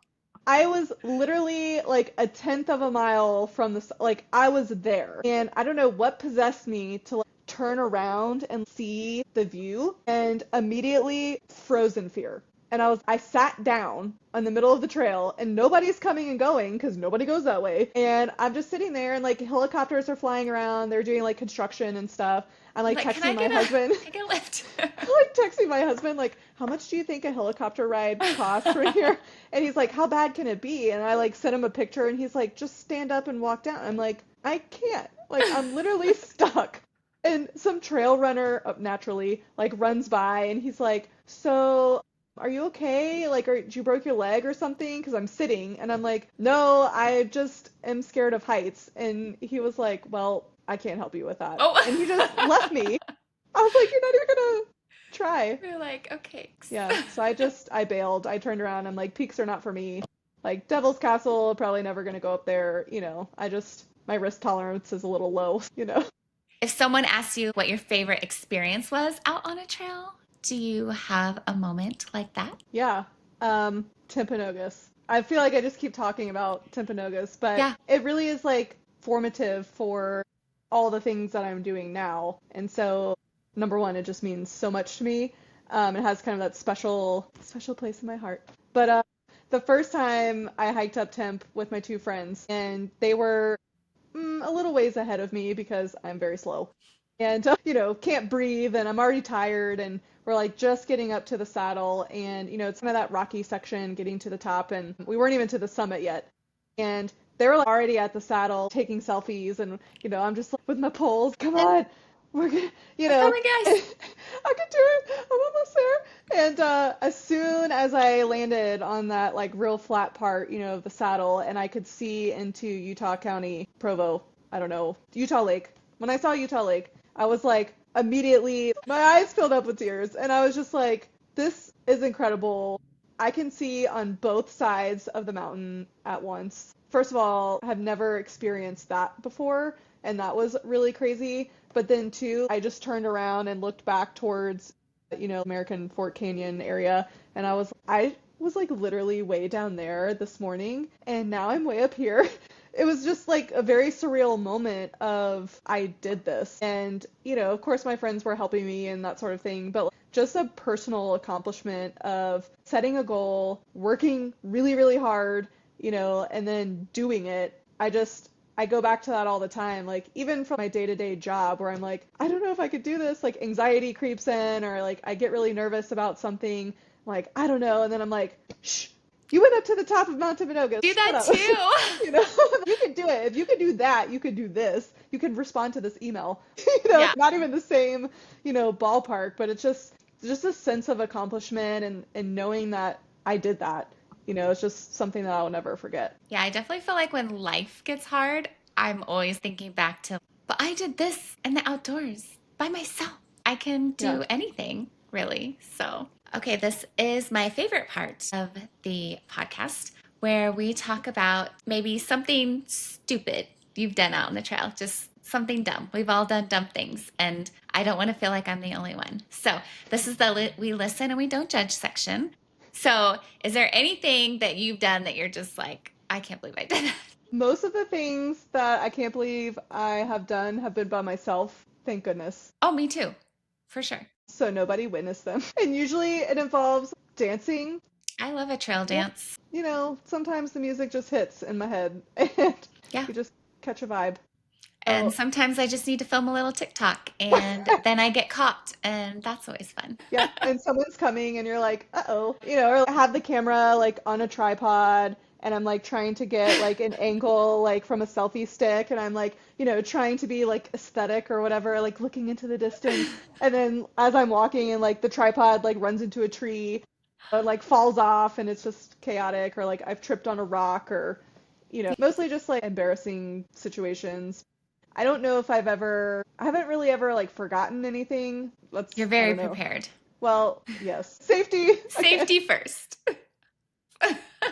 I was literally like a tenth of a mile from like I was there. And I don't know what possessed me to like turn around and see the view and immediately frozen fear. And I sat down on the middle of the trail and nobody's coming and going because nobody goes that way. And I'm just sitting there and like helicopters are flying around. They're doing like construction and stuff. I'm like like, texting my husband. can I get a lift? I'm like texting my husband, like, how much do you think a helicopter ride costs from here? And he's like, how bad can it be? And I like sent him a picture and he's like, just stand up and walk down. I'm like, I can't. Like, I'm literally stuck. And some trail runner, naturally, like runs by and he's like, so are you okay? Like, did you broke your leg or something? Because I'm sitting. And I'm like, no, I just am scared of heights. And he was like, well, I can't help you with that. Oh, And he just left me. I was like, you're not even gonna try. we're like, okay. Yeah, so I bailed. I turned around. I'm like, peaks are not for me. Like Devil's Castle, probably never gonna go up there. My risk tolerance is a little low. If someone asks you what your favorite experience was out on a trail, do you have a moment like that? Yeah. Timpanogos. I feel like I just keep talking about Timpanogos, but Yeah. it really is like formative for all the things that I'm doing now. And so, number one, it just means so much to me. It has kind of that special place in my heart. But the first time I hiked up Temp with my two friends, and they were a little ways ahead of me because I'm very slow. And, can't breathe, and I'm already tired, and we're like just getting up to the saddle, and, it's kind of that rocky section getting to the top, and we weren't even to the summit yet. And they were like already at the saddle taking selfies, and, I'm just like with my poles, come on, we're gonna, We're coming, guys. I can do it, I'm almost there. And as soon as I landed on that like real flat part, of the saddle, and I could see into Utah County, Provo, I don't know, Utah Lake. When I saw Utah Lake, I was like, immediately, my eyes filled up with tears, and I was just like, this is incredible. I can see on both sides of the mountain at once. First of all, have never experienced that before, and that was really crazy. But then two, I just turned around and looked back towards, American Fort Canyon area, and I was like literally way down there this morning, and now I'm way up here. It was just like a very surreal moment of I did this. And, of course my friends were helping me and that sort of thing, but just a personal accomplishment of setting a goal, working really, really hard, and then doing it. I go back to that all the time, like even from my day-to-day job where I'm like, I don't know if I could do this, like anxiety creeps in, or like I get really nervous about something, like, I don't know, and then I'm like, shh, you went up to the top of Mount Timpanogos. Do that Shut up. too. You could do it. If you could do that, you could do this. You could respond to this email. Yeah. Not even the same, ballpark, but it's just a sense of accomplishment and knowing that I did that. It's just something that I'll never forget. Yeah, I definitely feel like when life gets hard, I'm always thinking back to, but I did this in the outdoors by myself. I can do anything, really. So, okay, this is my favorite part of the podcast where we talk about maybe something stupid you've done out on the trail, just something dumb. We've all done dumb things, and I don't want to feel like I'm the only one. So this is the we listen and we don't judge section. So is there anything that you've done that you're just like, I can't believe I did that? Most of the things that I can't believe I have done have been by myself, thank goodness. Oh, me too, for sure. So nobody witnessed them. And usually it involves dancing. I love a trail dance. Sometimes the music just hits in my head and you just catch a vibe. And sometimes I just need to film a little TikTok and then I get caught, and that's always fun. Yeah, and someone's coming and you're like, uh-oh. Or I have the camera like on a tripod and I'm like trying to get like an angle like from a selfie stick, and I'm like, trying to be like aesthetic or whatever, like looking into the distance. And then as I'm walking and like the tripod like runs into a tree or like falls off and it's just chaotic, or like I've tripped on a rock, or mostly just like embarrassing situations. I don't know if I haven't really ever like forgotten anything. You're very prepared. Well, yes. Safety. Safety first.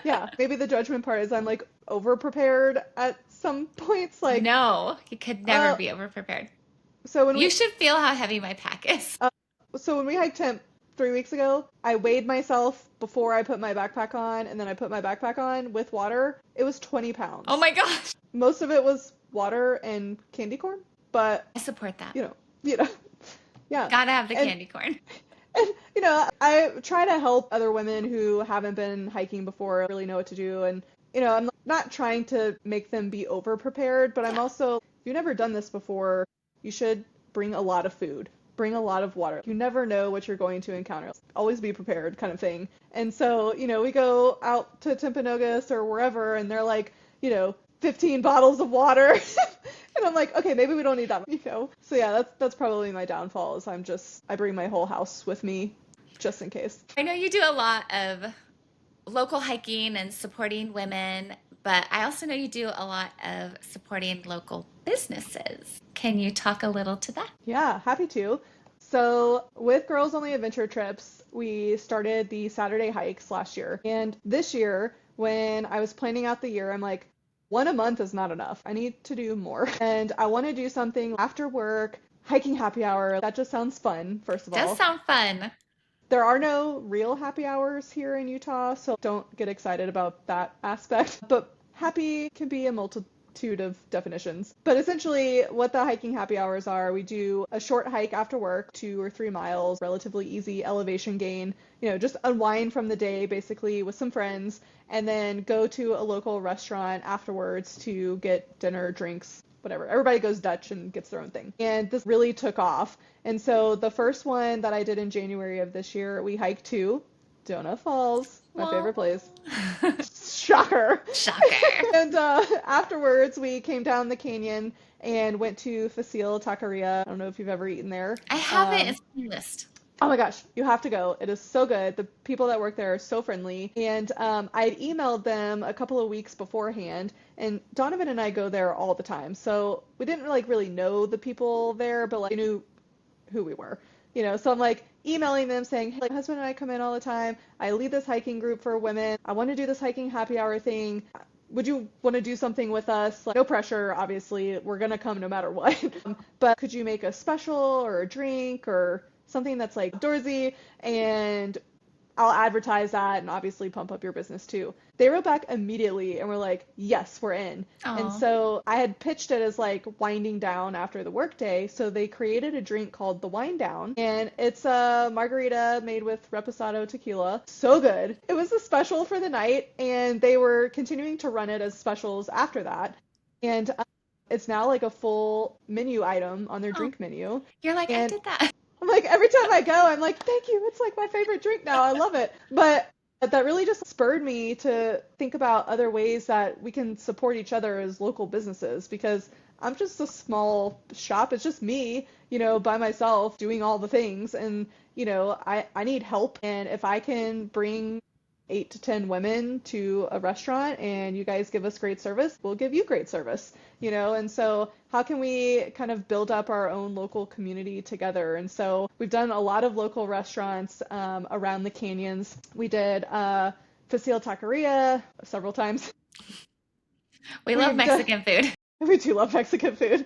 Yeah, maybe the judgment part is I'm like over prepared at some points. Like, no, you could never be over prepared. So when you should feel how heavy my pack is. So when we hiked Temp 3 weeks ago, I weighed myself before I put my backpack on, and then I put my backpack on with water. It was 20 pounds. Oh my gosh. Most of it was water and candy corn, but I support that. Yeah. Gotta have the candy corn. And, I try to help other women who haven't been hiking before really know what to do. And, I'm not trying to make them be over prepared, but I'm also, if you've never done this before, you should bring a lot of food, bring a lot of water. You never know what you're going to encounter. Always be prepared kind of thing. And so, we go out to Timpanogos or wherever, and they're like, 15 bottles of water. And I'm like, okay, maybe we don't need that, So yeah, that's probably my downfall, is I bring my whole house with me just in case. I know you do a lot of local hiking and supporting women, but I also know you do a lot of supporting local businesses. Can you talk a little to that? Yeah, happy to. So with Girls Only Adventure Trips, we started the Saturday hikes last year. And this year, when I was planning out the year, I'm like, one a month is not enough. I need to do more. And I want to do something after work, hiking happy hour. That just sounds fun, first of all. Does sound fun. There are no real happy hours here in Utah, so don't get excited about that aspect. But happy can be a multitude of definitions. But essentially, what the hiking happy hours are, we do a short hike after work, 2 or 3 miles, relatively easy elevation gain, just unwind from the day, basically, with some friends, and then go to a local restaurant afterwards to get dinner, drinks, whatever. Everybody goes Dutch and gets their own thing. And this really took off. And so the first one that I did in January of this year, we hiked to Donut Falls, my favorite place. Shocker. And afterwards, we came down the canyon and went to Facile Taqueria. I don't know if you've ever eaten there. I haven't. It's on the list. Oh my gosh, you have to go. It is so good. The people that work there are so friendly. And I'd emailed them a couple of weeks beforehand, and Donovan and I go there all the time. So we didn't really know the people there, but like, we knew who we were. So I'm like emailing them saying, hey, like, my husband and I come in all the time. I lead this hiking group for women. I want to do this hiking happy hour thing. Would you want to do something with us? Like, no pressure, obviously. We're going to come no matter what. But could you make a special or a drink or something that's like outdoorsy? And I'll advertise that and obviously pump up your business too. They wrote back immediately and were like, yes, we're in. And Oh, so I had pitched it as like winding down after the workday. So they created a drink called the Wind Down. And it's a margarita made with reposado tequila. So good. It was a special for the night and they were continuing to run it as specials after that. And it's now like a full menu item on their oh, drink menu. you're like, I And did that. I'm like, every time I go, I'm like, thank you. It's like my favorite drink now. I love it. But that really just spurred me to think about other ways that we can support each other as local businesses because I'm just a small shop. It's just me, by myself doing all the things. And, I need help. And if I can bring 8 to 10 women to a restaurant and you guys give us great service, we'll give you great service, and so how can we kind of build up our own local community together? And so we've done a lot of local restaurants around the canyons. We did Facile Taqueria several times. We love We've done, Mexican food. we do love Mexican food.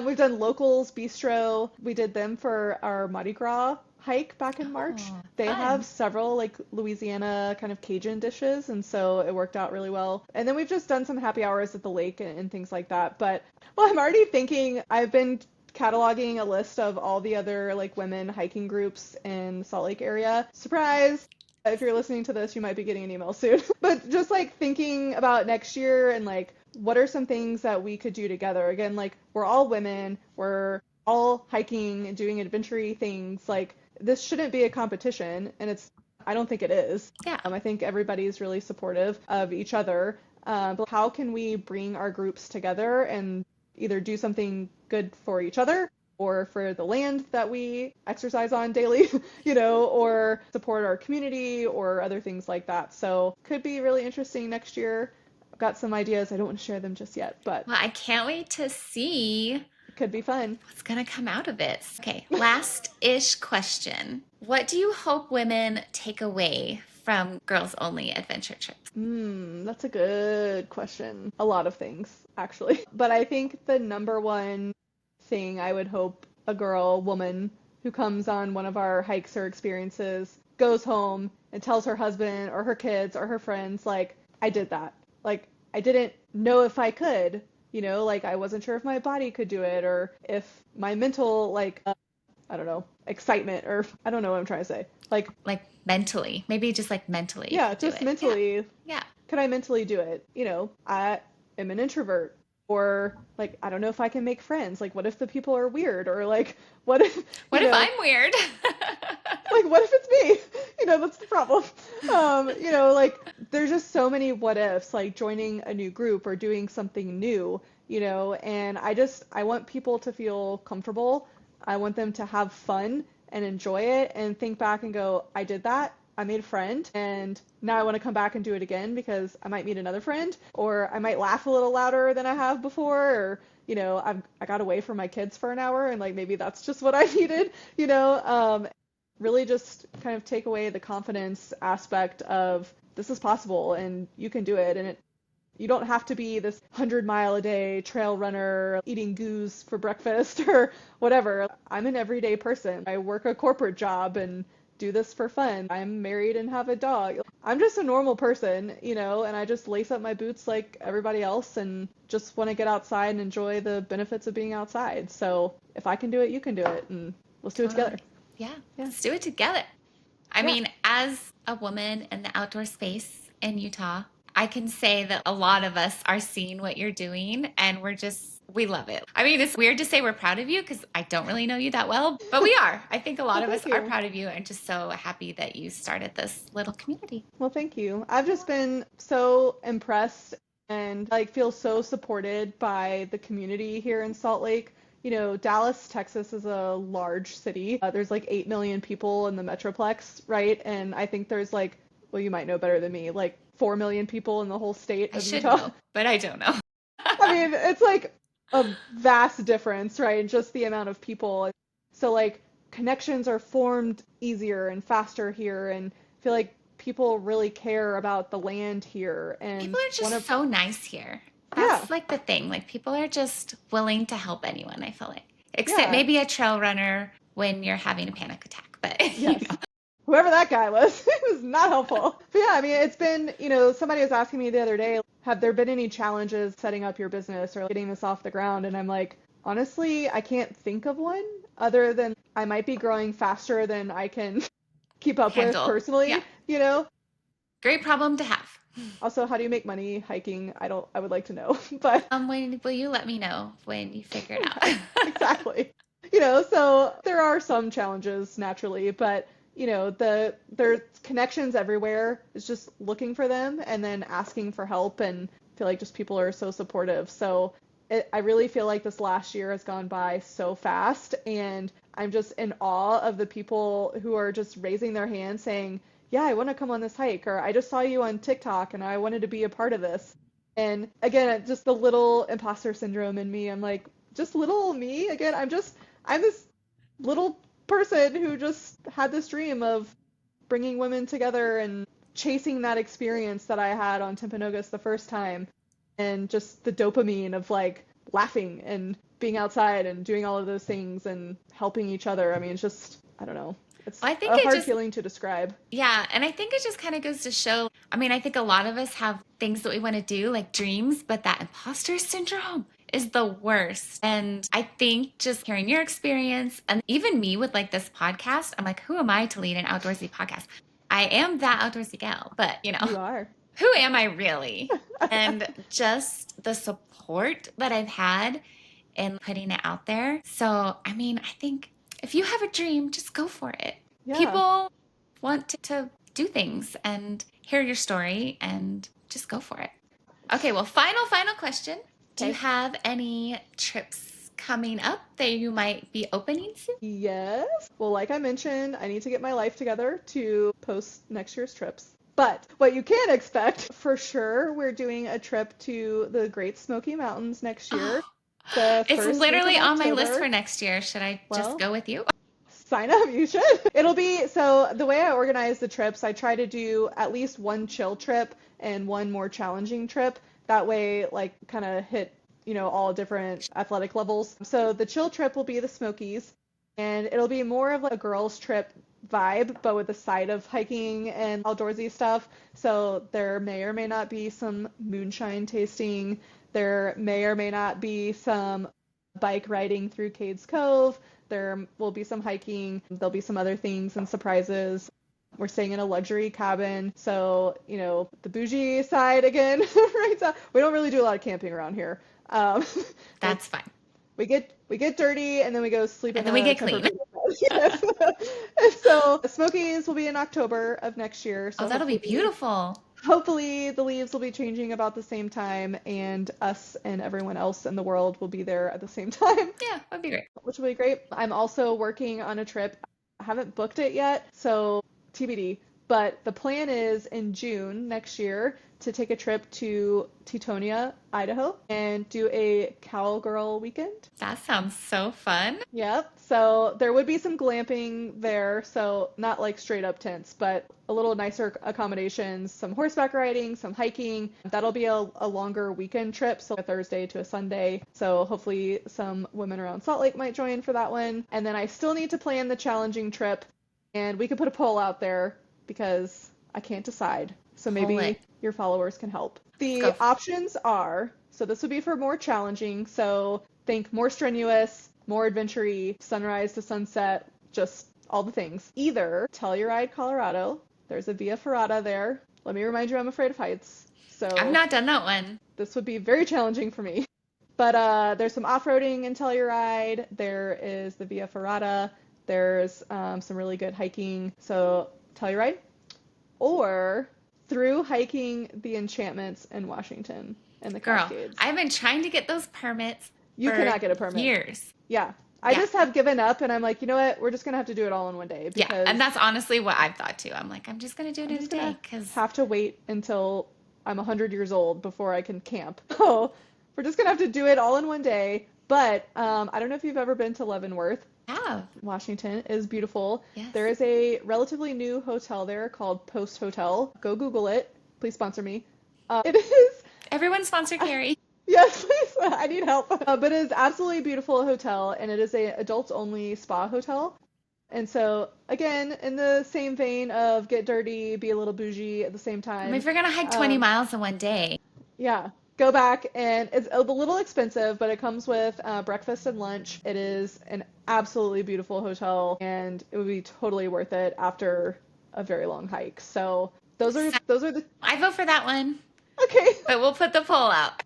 We've done Locals Bistro. We did them for our Mardi Gras hike back in March. Oh, They have fun. several like Louisiana kind of Cajun dishes, and so it worked out really well. And then we've just done some happy hours at the lake and things like that. But well, I'm already thinking I've been cataloging a list of all the other like women hiking groups in the Salt Lake area. Surprise! If you're listening to this, you might be getting an email soon. But just like thinking about next year and like what are some things that we could do together? Again, like we're all women, we're all hiking and doing adventure things. Like this shouldn't be a competition, and I don't think it is. Yeah. I think everybody's really supportive of each other. But how can we bring our groups together and either do something good for each other or for the land that we exercise on daily, or support our community or other things like that. So could be really interesting next year. I've got some ideas. I don't want to share them just yet, but Well, I can't wait to see it could be fun. what's going to come out of it. Okay, last-ish question. What do you hope women take away from Girls Only adventure trips? That's a good question. A lot of things, actually. But I think the number one thing I would hope a woman who comes on one of our hikes or experiences goes home and tells her husband or her kids or her friends, like, I did that. Like, I didn't know if I could, like I wasn't sure if my body could do it or if my mental, like, I don't know, excitement or I don't know what I'm trying to say. Like mentally, maybe just like mentally Yeah, do just it. Yeah, mentally, yeah. could I mentally do it? I am an introvert. Or like, I don't know if I can make friends. Like, what if the people are weird? Or like, what if, What if I'm weird? like, what if it's me? That's the problem. Like, there's just so many what ifs, like joining a new group or doing something new, and I want people to feel comfortable. I want them to have fun and enjoy it and think back and go, I did that. I made a friend and now I want to come back and do it again because I might meet another friend or I might laugh a little louder than I have before or I got away from my kids for an hour and like maybe that's just what I needed, really just kind of take away the confidence aspect of this is possible and you can do it and you don't have to be this 100-mile-a-day trail runner eating goose for breakfast or whatever. I'm an everyday person. I work a corporate job and do this for fun. I'm married and have a dog. I'm just a normal person, and I just lace up my boots like everybody else and just want to get outside and enjoy the benefits of being outside. So if I can do it, you can do it, and let's do it together. Totally. Yeah, Yeah. let's do it together. I Yeah. mean, as a woman in the outdoor space in Utah, I can say that a lot of us are seeing what you're doing and we love it. I mean, it's weird to say we're proud of you because I don't really know you that well, but we are. I think a lot Well, of us thank are you. proud of you and just so happy that you started this little community. Well, thank you. I've just been so impressed and like feel so supported by the community here in Salt Lake. Dallas, Texas is a large city. There's like 8 million people in the Metroplex, right? And I think there's like, well, you might know better than me, like 4 million people in the whole state I of should Utah. know, but I don't know. I mean, it's like a vast difference, right? Just the amount of people. So like connections are formed easier and faster here, and I feel like people really care about the land here and People are want just to, so nice here. yeah, That's like the thing. Like people are just willing to help anyone, I feel like. Except yeah, maybe a trail runner when you're having a panic attack. But yes. Whoever that guy was, it was not helpful. But yeah, I mean, it's been, somebody was asking me the other day, have there been any challenges setting up your business or getting this off the ground? And I'm like, honestly, I can't think of one other than I might be growing faster than I can keep up with handle. Yeah. personally. Great problem to have. Also, how do you make money hiking? I would like to know. But When will you let me know when you figure it yeah, out? exactly. So there are some challenges naturally, but there's connections everywhere. It's just looking for them and then asking for help, and I feel like just people are so supportive. So I really feel like this last year has gone by so fast, and I'm just in awe of the people who are just raising their hand saying, yeah, I want to come on this hike, or I just saw you on TikTok and I wanted to be a part of this. And again, just the little imposter syndrome in me. I'm like, just little me again. I'm this little person who just had this dream of bringing women together and chasing that experience that I had on Timpanogos the first time, and just the dopamine of like laughing and being outside and doing all of those things and helping each other. I mean, it's just, I don't know. It's Well, I think a it hard just, feeling to describe. yeah, and I think it just kind of goes to show. I mean, I think a lot of us have things that we want to do, like dreams, but that imposter syndrome is the worst. And I think just hearing your experience and even me with like this podcast, I'm like, who am I to lead an outdoorsy podcast? I am that outdoorsy gal, but You are. who am I really? And just the support that I've had in putting it out there. So, I mean, I think if you have a dream, just go for it. Yeah. People want to do things and hear your story and just go for it. Okay, well, final question. Do you Okay. have any trips coming up that you might be opening soon? Yes. Well, like I mentioned, I need to get my life together to post next year's trips. But what you can expect, for sure, we're doing a trip to the Great Smoky Mountains next year, the It's first week of literally on my list for October. next year. Should I just Well, go with you? sign up, you should. It'll be, so the way I organize the trips, I try to do at least one chill trip and one more challenging trip. That way, like, kind of hit, all different athletic levels. So the chill trip will be the Smokies, and it'll be more of like a girls' trip vibe, but with a side of hiking and outdoorsy stuff. So there may or may not be some moonshine tasting. There may or may not be some bike riding through Cades Cove. There will be some hiking. There'll be some other things and surprises. We're staying in a luxury cabin. So, the bougie side again, right? So we don't really do a lot of camping around here. Um, That's fine. we get dirty and then we go sleep And in then we a get camper clean. van. Yes. So the Smokies will be in October of next year. Oh, So that'll be beautiful. hopefully the leaves will be changing about the same time, and us and everyone else in the world will be there at the same time, Yeah, that'd be great. which will be great. I'm also working on a trip. I haven't booked it yet, so TBD. But the plan is in June next year to take a trip to Teutonia, Idaho, and do a cowgirl weekend. That sounds so fun. Yep. So there would be some glamping there, so not like straight up tents, but a little nicer accommodations, some horseback riding, some hiking. That'll be a longer weekend trip, so a Thursday to a Sunday. So hopefully some women around Salt Lake might join for that one. And then I still need to plan the challenging trip, and we could put a poll out there because I can't decide. So Pull maybe it. your followers can help. Let's The go. options are, so this would be for more challenging, so think more strenuous, more adventure-y, sunrise to sunset, just all the things. Either Telluride, Colorado. There's a Via Ferrata there. Let me remind you, I'm afraid of heights. I've So not done that one. this would be very challenging for me. But there's some off-roading in Telluride. There is the Via Ferrata. There's some really good hiking. So Telluride. Or through hiking the enchantments in Washington and the Girl, Cascades. I've been trying to get those permits You for cannot get a permit. years. Yeah. I Yeah. just have given up, and I'm like, you know what? We're just going to have to do it all in one day Yeah, because and that's honestly what I've thought too. I'm like, I'm just gonna do it I'm in a just day going to because have to wait until I'm 100 years old before I can camp. So we're just going to have to do it all in one day. But I don't know if you've ever been to Leavenworth, Have. Washington. It is beautiful. Yes. There is a relatively new hotel there called Post Hotel. Go Google it. Please sponsor me. It is. Everyone sponsor Carrie. Yes, please. I need help. But it is absolutely beautiful hotel, and it is a adults only spa hotel. And so, again, in the same vein of get dirty, be a little bougie at the same I mean, time. if you're going to hike 20 miles in one day. Yeah, go back, and it's a little expensive, but it comes with breakfast and lunch. It is an absolutely beautiful hotel, and it would be totally worth it after a very long hike. So those are the I vote for that one, okay. but we'll put the poll out.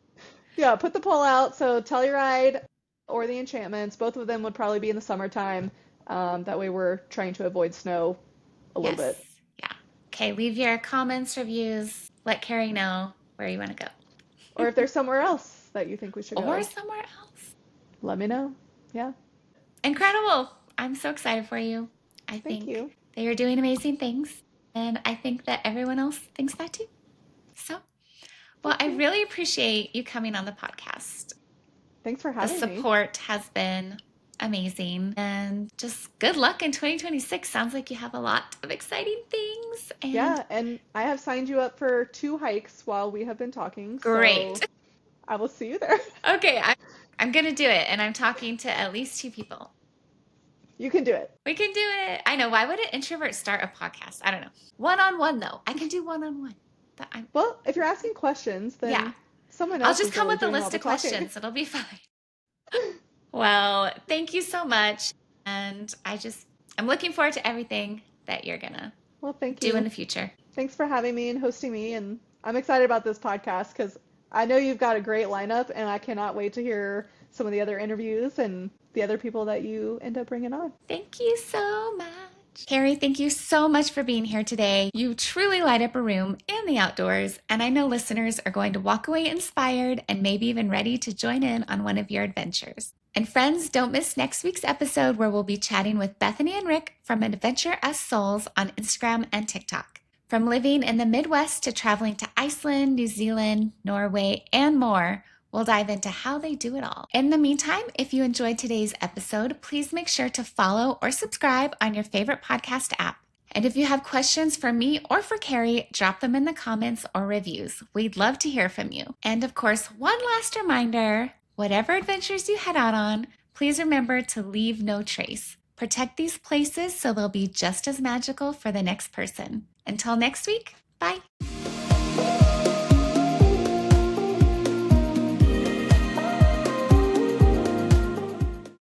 Yeah, put the poll out. So Telluride or the Enchantments, both of them would probably be in the summertime. That way we're trying to avoid snow a little bit. Yeah. Okay, leave your comments, reviews. Let Carrie know where you want to go. Or if there's somewhere else that you think we should go. Or somewhere else. Let me know. Yeah. Incredible. I'm so excited for you. I Thank think you. that you're doing amazing things. And I think that everyone else thinks that too. So, well, I really appreciate you coming on the podcast. Thanks for The having me. support has been amazing. And just good luck in 2026. Sounds like you have a lot of exciting things. And Yeah, and I have signed you up for 2 hikes while we have been talking. Great. So I will see you there. Okay, I'm going to do it. And I'm talking to at least 2 people. You can do it. We can do it. I know. Why would an introvert start a podcast? I don't know. One-on-one, though. I can do one-on-one. Well, if you're asking questions, then Yeah. someone else I'll just is come really with a doing all list the of talking. questions. It'll be fine. Well, thank you so much. And I'm looking forward to everything that you're going to Well, thank do you. in the future. Thanks for having me and hosting me. And I'm excited about this podcast because I know you've got a great lineup, and I cannot wait to hear some of the other interviews and the other people that you end up bringing on. Thank you so much. Carrie, thank you so much for being here today. You truly light up a room in the outdoors, and I know listeners are going to walk away inspired and maybe even ready to join in on one of your adventures. And friends, don't miss next week's episode where we'll be chatting with Bethany and Rick from Adventure as Souls on Instagram and TikTok. From living in the Midwest to traveling to Iceland, New Zealand, Norway, and more, we'll dive into how they do it all. In the meantime, if you enjoyed today's episode, please make sure to follow or subscribe on your favorite podcast app. And if you have questions for me or for Carrie, drop them in the comments or reviews. We'd love to hear from you. And of course, one last reminder, whatever adventures you head out on, please remember to leave no trace. Protect these places so they'll be just as magical for the next person. Until next week, bye.